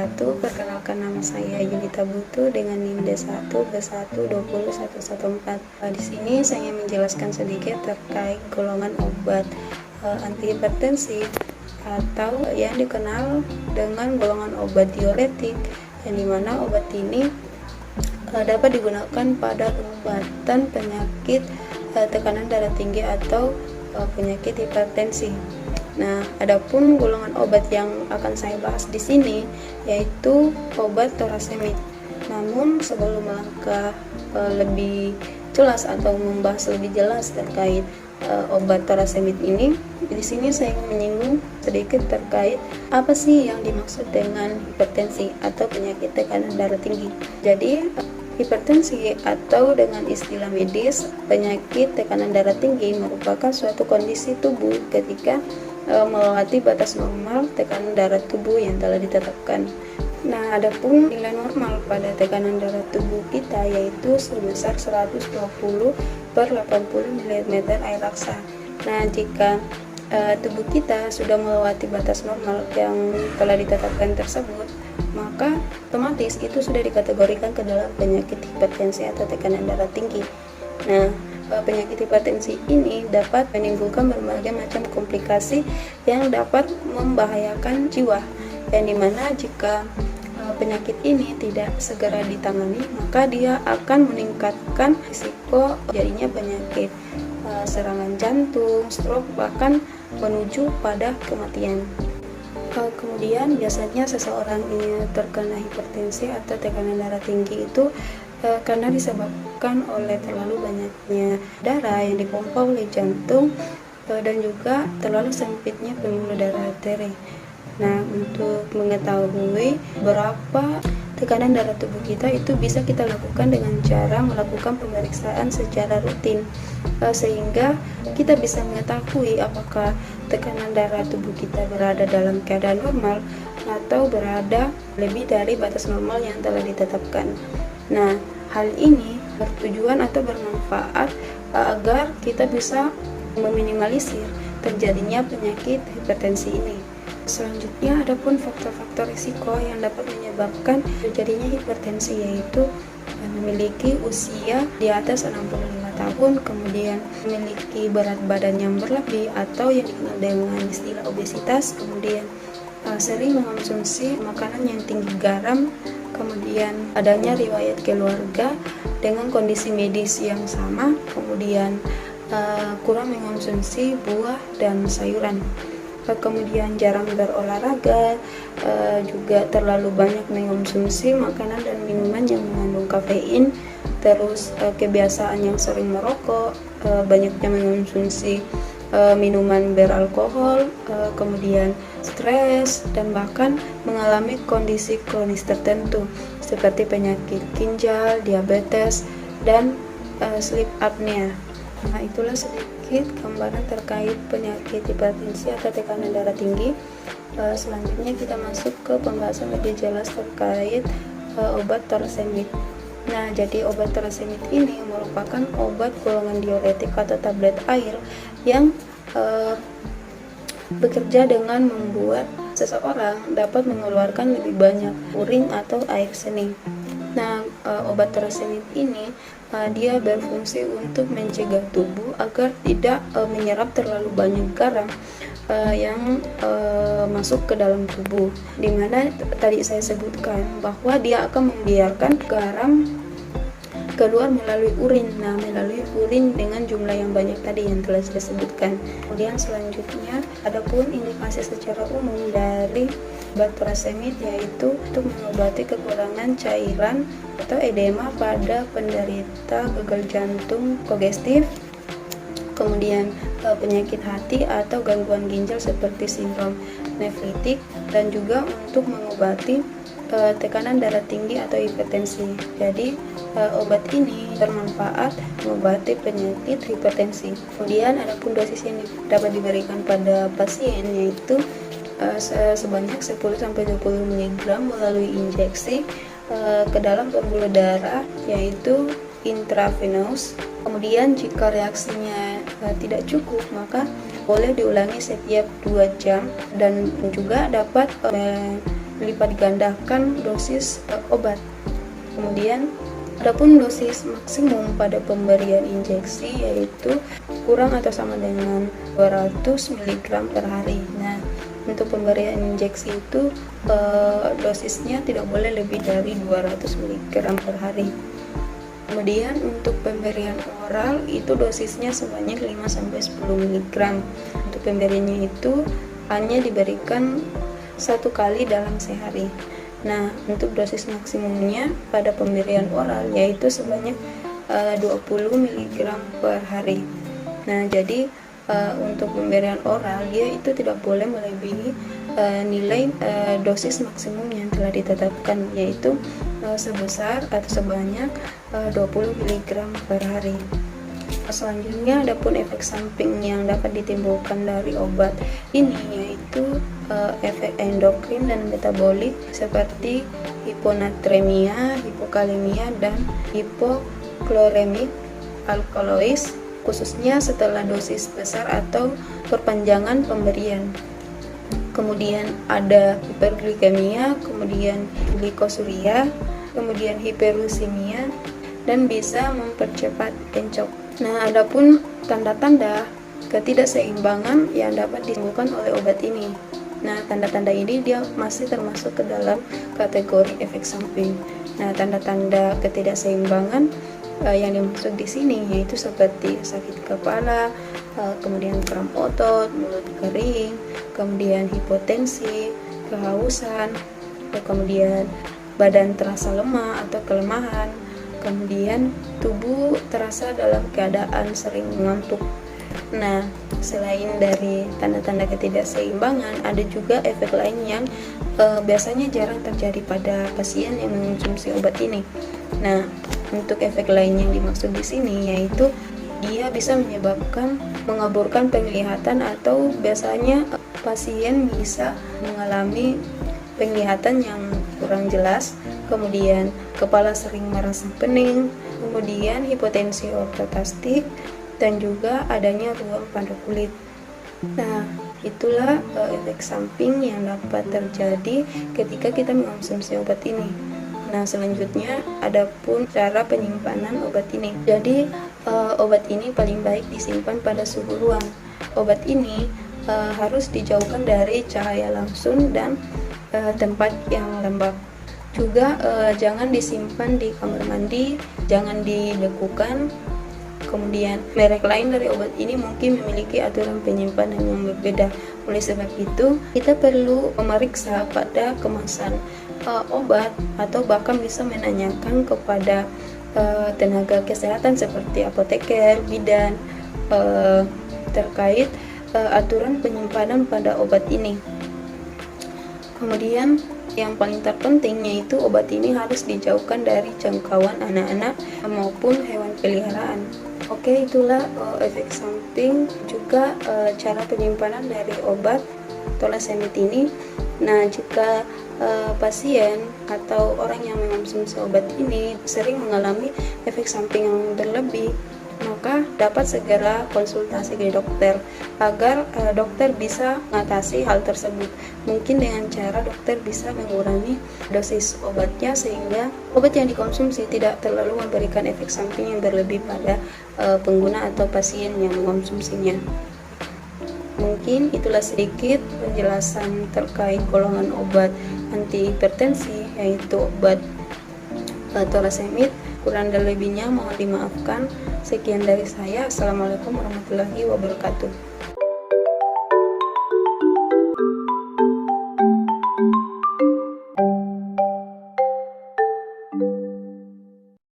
wabarakatuh. Perkenalkan, nama saya Yulita Butu dengan NIM D1B1201114. Di sini saya menjelaskan sedikit terkait golongan obat antihipertensi atau yang dikenal dengan golongan obat diuretik, yang dimana obat ini dapat digunakan pada pengobatan penyakit tekanan darah tinggi atau penyakit hipertensi. Nah, adapun golongan obat yang akan saya bahas di sini yaitu obat torasemid. Namun sebelum melangkah lebih jelas atau membahas lebih jelas terkait obat torasemid ini, di sini saya ingin menyinggung sedikit terkait apa sih yang dimaksud dengan hipertensi atau penyakit tekanan darah tinggi. Jadi, hipertensi atau dengan istilah medis penyakit tekanan darah tinggi merupakan suatu kondisi tubuh ketika melewati batas normal tekanan darah tubuh yang telah ditetapkan. Nah, adapun nilai normal pada tekanan darah tubuh kita yaitu sebesar 120/80 ml air raksa. Nah, jika tubuh kita sudah melewati batas normal yang telah ditetapkan tersebut, maka otomatis itu sudah dikategorikan ke dalam penyakit hipertensi atau tekanan darah tinggi. Nah, penyakit hipertensi ini dapat menimbulkan berbagai macam komplikasi yang dapat membahayakan jiwa, yang dimana jika penyakit ini tidak segera ditangani, maka dia akan meningkatkan risiko jadinya penyakit serangan jantung, stroke, bahkan menuju pada kematian. Kemudian biasanya seseorang ini terkena hipertensi atau tekanan darah tinggi itu karena disebabkan oleh terlalu banyaknya darah yang dipompa oleh jantung dan juga terlalu sempitnya pembuluh darah arteri. Nah, untuk mengetahui berapa tekanan darah tubuh kita itu bisa kita lakukan dengan cara melakukan pemeriksaan secara rutin, sehingga kita bisa mengetahui apakah tekanan darah tubuh kita berada dalam keadaan normal atau berada lebih dari batas normal yang telah ditetapkan. Nah, hal ini bertujuan atau bermanfaat agar kita bisa meminimalisir terjadinya penyakit hipertensi ini. Selanjutnya, adapun faktor-faktor risiko yang dapat menyebabkan terjadinya hipertensi yaitu memiliki usia di atas 65 tahun, kemudian memiliki berat badan yang berlebih atau yang dikenal dengan istilah obesitas, kemudian sering mengonsumsi makanan yang tinggi garam, kemudian adanya riwayat keluarga dengan kondisi medis yang sama, kemudian kurang mengonsumsi buah dan sayuran, kemudian jarang berolahraga, juga terlalu banyak mengonsumsi makanan dan minuman yang mengandung kafein, terus kebiasaan yang sering merokok, banyaknya mengonsumsi minuman beralkohol, kemudian stres, dan bahkan mengalami kondisi kronis tertentu seperti penyakit ginjal, diabetes, dan sleep apnea. Nah, itulah sedikit gambaran terkait penyakit hipertensi atau tekanan darah tinggi. Selanjutnya kita masuk ke pembahasan lebih jelas terkait obat torasemid. Nah, jadi obat torasemid ini merupakan obat golongan diuretik atau tablet air yang bekerja dengan membuat seseorang dapat mengeluarkan lebih banyak urin atau air seni. Nah, obat torasemid ini dia berfungsi untuk mencegah tubuh agar tidak menyerap terlalu banyak garam yang masuk ke dalam tubuh, dimana tadi saya sebutkan bahwa dia akan membiarkan garam keluar melalui urin. Nah, melalui urin dengan jumlah yang banyak tadi yang telah saya sebutkan. Kemudian selanjutnya, adapun indikasi secara umum dari obat torasemid yaitu untuk mengobati kekurangan cairan atau edema pada penderita gagal jantung kongestif, kemudian penyakit hati atau gangguan ginjal seperti sindrom nefritik, dan juga untuk mengobati tekanan darah tinggi atau hipertensi. Jadi obat ini bermanfaat mengobati penyakit hipertensi. Kemudian adapun dosis yang dapat diberikan pada pasien yaitu sebanyak 10-20 mg melalui injeksi ke dalam pembuluh darah yaitu intravenous. Kemudian jika reaksinya tidak cukup, maka boleh diulangi setiap 2 jam, dan juga dapat melipat gandakan dosis obat. Kemudian adapun dosis maksimum pada pemberian injeksi yaitu kurang atau sama dengan 200 mg per hari. Nah, untuk pemberian injeksi itu dosisnya tidak boleh lebih dari 200 mg per hari. Kemudian untuk pemberian oral itu dosisnya sebanyak 5-10 mg. Untuk pemberiannya itu hanya diberikan 1 kali dalam sehari. Nah, untuk dosis maksimumnya pada pemberian oral yaitu sebanyak 20 mg per hari. Nah, jadi untuk pemberian oral dia itu tidak boleh melebihi nilai dosis maksimum yang telah ditetapkan, yaitu sebesar atau sebanyak 20 mg per hari. Selanjutnya adapun efek samping yang dapat ditimbulkan dari obat ini yaitu efek endokrin dan metabolik seperti hiponatremia, hipokalemia, dan hipokloremik alkalois, khususnya setelah dosis besar atau perpanjangan pemberian. Kemudian ada hiperglikemia, kemudian glikosuria, kemudian hiperusimia, dan bisa mempercepat encok. Nah, adapun tanda-tanda ketidakseimbangan yang dapat ditimbulkan oleh obat ini. Nah, tanda-tanda ini dia masih termasuk ke dalam kategori efek samping. Nah, tanda-tanda ketidakseimbangan yang dimaksud di sini yaitu seperti sakit kepala, kemudian kram otot, mulut kering, kemudian hipotensi, kehausan, kemudian badan terasa lemah atau kelemahan, kemudian tubuh terasa dalam keadaan sering mengantuk. Nah, selain dari tanda-tanda ketidakseimbangan, ada juga efek lain yang biasanya jarang terjadi pada pasien yang mengonsumsi obat ini. Nah, untuk efek lain yang dimaksud di sini yaitu dia bisa menyebabkan mengaburkan penglihatan, atau biasanya pasien bisa mengalami penglihatan yang kurang jelas, kemudian kepala sering merasa pening, kemudian hipotensi ortotastik, dan juga adanya ruam pada kulit. Nah, itulah efek samping yang dapat terjadi ketika kita mengonsumsi obat ini. Nah, selanjutnya adapun cara penyimpanan obat ini. Jadi obat ini paling baik disimpan pada suhu ruang. Obat ini harus dijauhkan dari cahaya langsung dan tempat yang lembab. Juga jangan disimpan di kamar mandi, jangan dibekukan. Kemudian merek lain dari obat ini mungkin memiliki aturan penyimpanan yang berbeda. Oleh sebab itu, kita perlu memeriksa pada kemasan obat, atau bahkan bisa menanyakan kepada tenaga kesehatan seperti apoteker, bidan terkait aturan penyimpanan pada obat ini. Kemudian yang paling terpenting yaitu obat ini harus dijauhkan dari jangkauan anak-anak maupun hewan peliharaan. Oke, itulah efek samping juga cara penyimpanan dari obat tolasemid ini. Nah, jika pasien atau orang yang mengonsumsi obat ini sering mengalami efek samping yang berlebih, maka dapat segera konsultasi ke dokter agar dokter bisa mengatasi hal tersebut. Mungkin dengan cara dokter bisa mengurangi dosis obatnya sehingga obat yang dikonsumsi tidak terlalu memberikan efek samping yang berlebih pada pengguna atau pasien yang mengonsumsinya. Mungkin itulah sedikit penjelasan terkait golongan obat antihipertensi, yaitu obat tolasemid. Kurang dan lebihnya mohon dimaafkan. Sekian dari saya. Assalamualaikum warahmatullahi wabarakatuh.